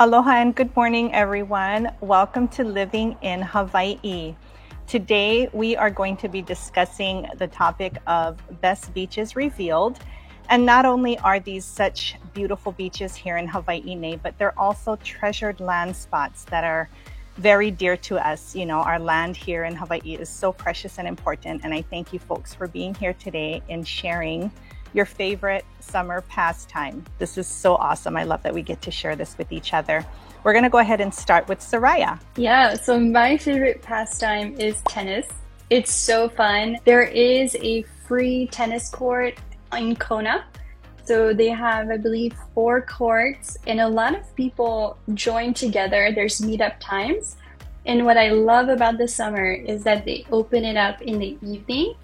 Aloha and good morning, everyone. Welcome to Living in Hawaii. Today, we are going to be discussing the topic of best beaches revealed. And not only are these such beautiful beaches here in Hawaii, but they're also treasured land spots that are very dear to us. You know, our land here in Hawaii is so precious and important. And I thank you folks for being here today and sharing your favorite summer pastime. This is so awesome. I love that we get to share this with each other. We're going to go ahead and start with Soraya. Yeah, so my favorite pastime is tennis. It's so fun. There is a free tennis court in Kona. So they have, I believe, 4 courts, and a lot of people join together. There's meetup times. And what I love about the summer is that they open it up in the evening.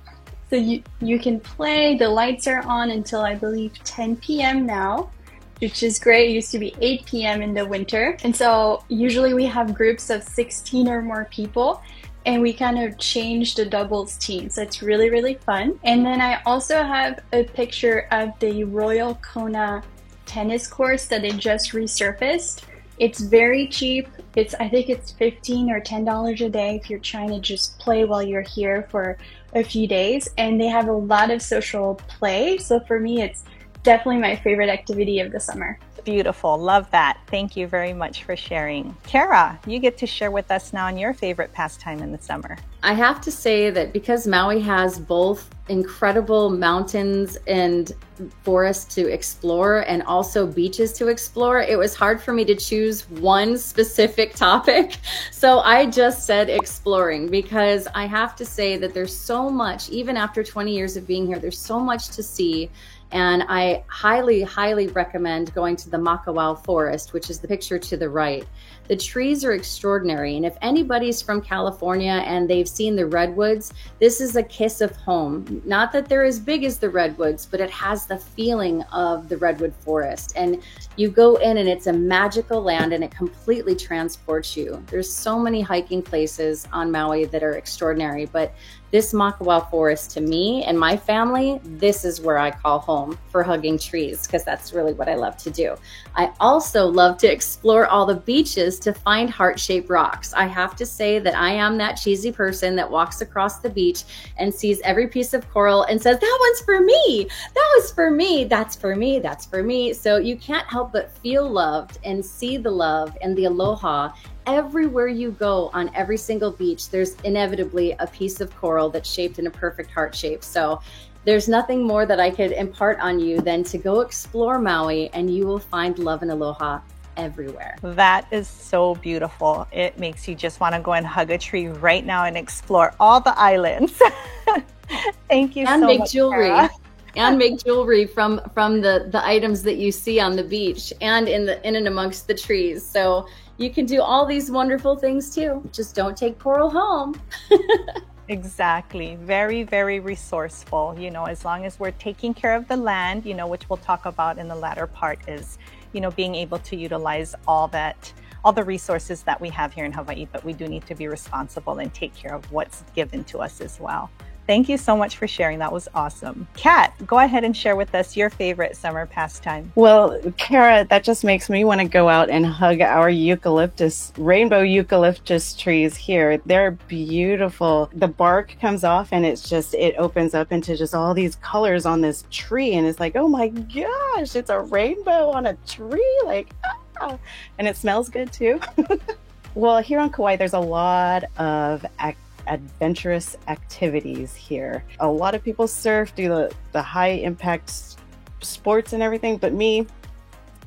So you can play, the lights are on until I believe 10 p.m. now, which is great. It used to be 8 p.m. in the winter. And so usually we have groups of 16 or more people, and we kind of change the doubles team. So it's really, really fun. And then I also have a picture of the Royal Kona tennis courts that they just resurfaced. It's very cheap. I think it's $15 or $10 a day if you're trying to just play while you're here for a few days. And they have a lot of social play. So for me, it's definitely my favorite activity of the summer. Beautiful. Love that. Thank you very much for sharing. Kara, you get to share with us now on your favorite pastime in the summer. I have to say that because Maui has both incredible mountains and forests to explore and also beaches to explore, it was hard for me to choose one specific topic. So I just said exploring, because I have to say that there's so much, even after 20 years of being here, there's so much to see. And I highly, highly recommend going to the Makawao Forest, which is the picture to the right. The trees are extraordinary. And if anybody's from California and they've seen the redwoods, this is a kiss of home. Not that they're as big as the redwoods, but it has the feeling of the redwood forest. And you go in and it's a magical land and it completely transports you. There's so many hiking places on Maui that are extraordinary, but this Makawao Forest, to me and my family, this is where I call home for hugging trees, because that's really what I love to do. I also love to explore all the beaches to find heart-shaped rocks. I have to say that I am that cheesy person that walks across the beach and sees every piece of coral and says, that one's for me, that was for me, that's for me, that's for me. So you can't help but feel loved and see the love and the aloha. Everywhere you go on every single beach, there's inevitably a piece of coral that's shaped in a perfect heart shape. So there's nothing more that I could impart on you than to go explore Maui, and you will find love and aloha everywhere. That is so beautiful. It makes you just want to go and hug a tree right now and explore all the islands. Thank you and so make much, jewelry. Kara. And make jewelry from the items that you see on the beach and in and amongst the trees. So you can do all these wonderful things too. Just don't take coral home. Exactly. Very, very resourceful. You know, as long as we're taking care of the land, you know, which we'll talk about in the latter part, is, you know, being able to utilize all the resources that we have here in Hawaii, but we do need to be responsible and take care of what's given to us as well. Thank you so much for sharing. That was awesome. Kat, go ahead and share with us your favorite summer pastime. Well, Kara, that just makes me want to go out and hug our rainbow eucalyptus trees here. They're beautiful. The bark comes off and it opens up into just all these colors on this tree. And it's like, oh my gosh, it's a rainbow on a tree. Like, ah. And it smells good too. Well, here on Kauai, there's a lot of adventurous activities here. A lot of people surf, do the high impact sports and everything, but me,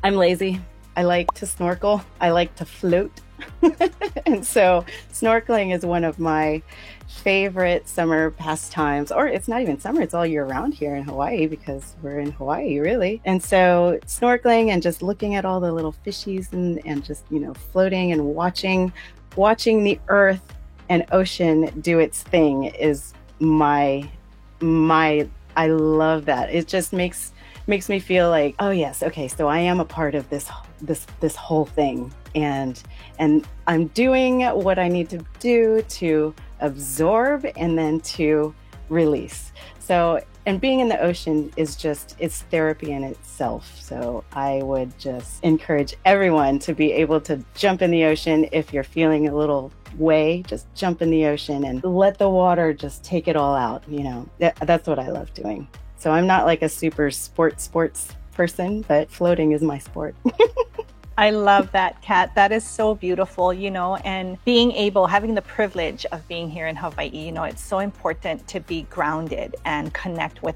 I'm lazy. I like to snorkel. I like to float. And so snorkeling is one of my favorite summer pastimes. Or it's not even summer, it's all year round here in Hawaii, because we're in Hawaii, really. And so snorkeling and just looking at all the little fishies and just, you know, floating and watching the earth and ocean do its thing is I love that. It just makes me feel like, oh yes, okay, so I am a part of this whole thing, and I'm doing what I need to do to absorb and then to release. So, and being in the ocean is just, it's therapy in itself. So I would just encourage everyone to be able to jump in the ocean. If you're feeling a little way, just jump in the ocean and let the water just take it all out. You know, that's what I love doing. So I'm not like a super sports person, but floating is my sport. I love that, Kat. That is so beautiful, you know, and having the privilege of being here in Hawaii, you know, it's so important to be grounded and connect with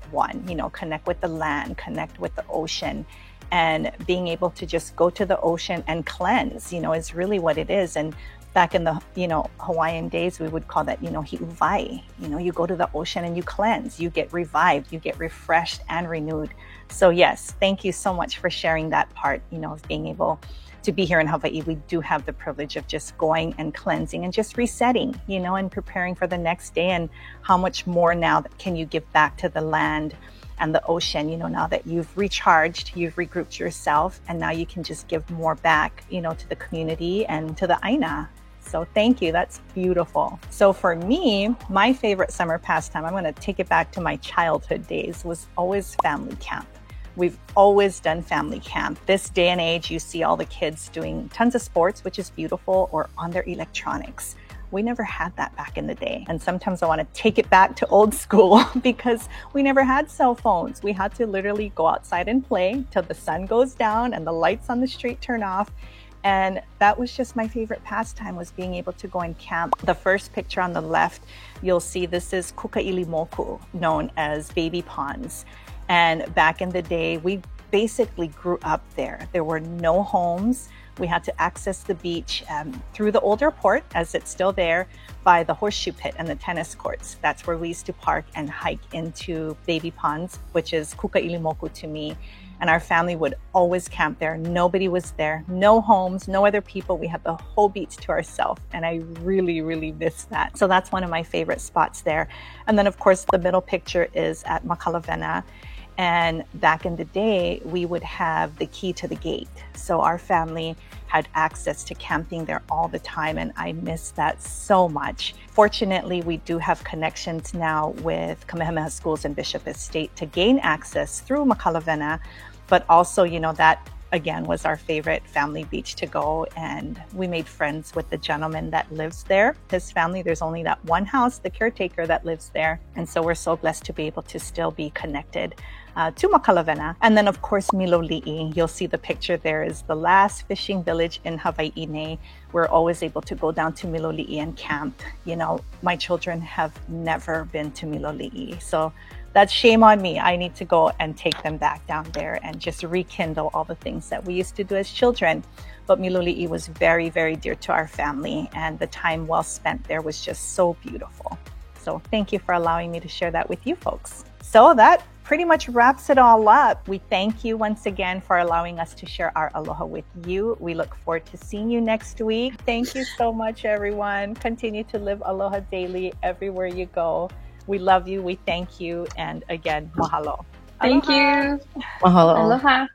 connect with the land, connect with the ocean, and being able to just go to the ocean and cleanse, you know, is really what it is. And back in the, you know, Hawaiian days, we would call that, you know, hi'uvai. You know, you go to the ocean and you cleanse, you get revived, you get refreshed and renewed. So yes, thank you so much for sharing that part, you know, of being able to be here in Hawaii. We do have the privilege of just going and cleansing and just resetting, you know, and preparing for the next day. And how much more now can you give back to the land and the ocean, you know, now that you've recharged, you've regrouped yourself, and now you can just give more back, you know, to the community and to the Aina. So thank you. That's beautiful. So for me, my favorite summer pastime, I'm going to take it back to my childhood days, was always family camp. We've always done family camp. This day and age, you see all the kids doing tons of sports, which is beautiful, or on their electronics. We never had that back in the day. And sometimes I want to take it back to old school because we never had cell phones. We had to literally go outside and play till the sun goes down and the lights on the street turn off. And that was just my favorite pastime, was being able to go and camp. The first picture on the left, you'll see this is Kukailimoku, known as baby ponds. And back in the day, we basically grew up there. There were no homes. We had to access the beach through the old airport, as it's still there, by the horseshoe pit and the tennis courts. That's where we used to park and hike into baby ponds, which is Kukailimoku to me. And our family would always camp there. Nobody was there, no homes, no other people. We had the whole beach to ourselves. And I really, really miss that. So that's one of my favorite spots there. And then of course, the middle picture is at Makalavena. And back in the day, we would have the key to the gate. So our family had access to camping there all the time, and I miss that so much. Fortunately, we do have connections now with Kamehameha Schools in Bishop Estate to gain access through Makalavena, but also, you know, that again was our favorite family beach to go. And we made friends with the gentleman that lives there. His family, there's only that one house, the caretaker, that lives there. And so we're so blessed to be able to still be connected to Makalavena. And then of course, Miloli'i, you'll see the picture there, is the last fishing village in Hawaii. We're always able to go down to Miloli'i and camp. You know, my children have never been to Miloli'i. So that's shame on me. I need to go and take them back down there and just rekindle all the things that we used to do as children. But Miloli'i was very, very dear to our family, and the time well spent there was just so beautiful. So thank you for allowing me to share that with you folks. So that pretty much wraps it all up. We thank you once again for allowing us to share our aloha with you. We look forward to seeing you next week. Thank you so much, everyone. Continue to live aloha daily everywhere you go. We love you. We thank you. And again, mahalo. Thank Aloha. you. Mahalo. Aloha.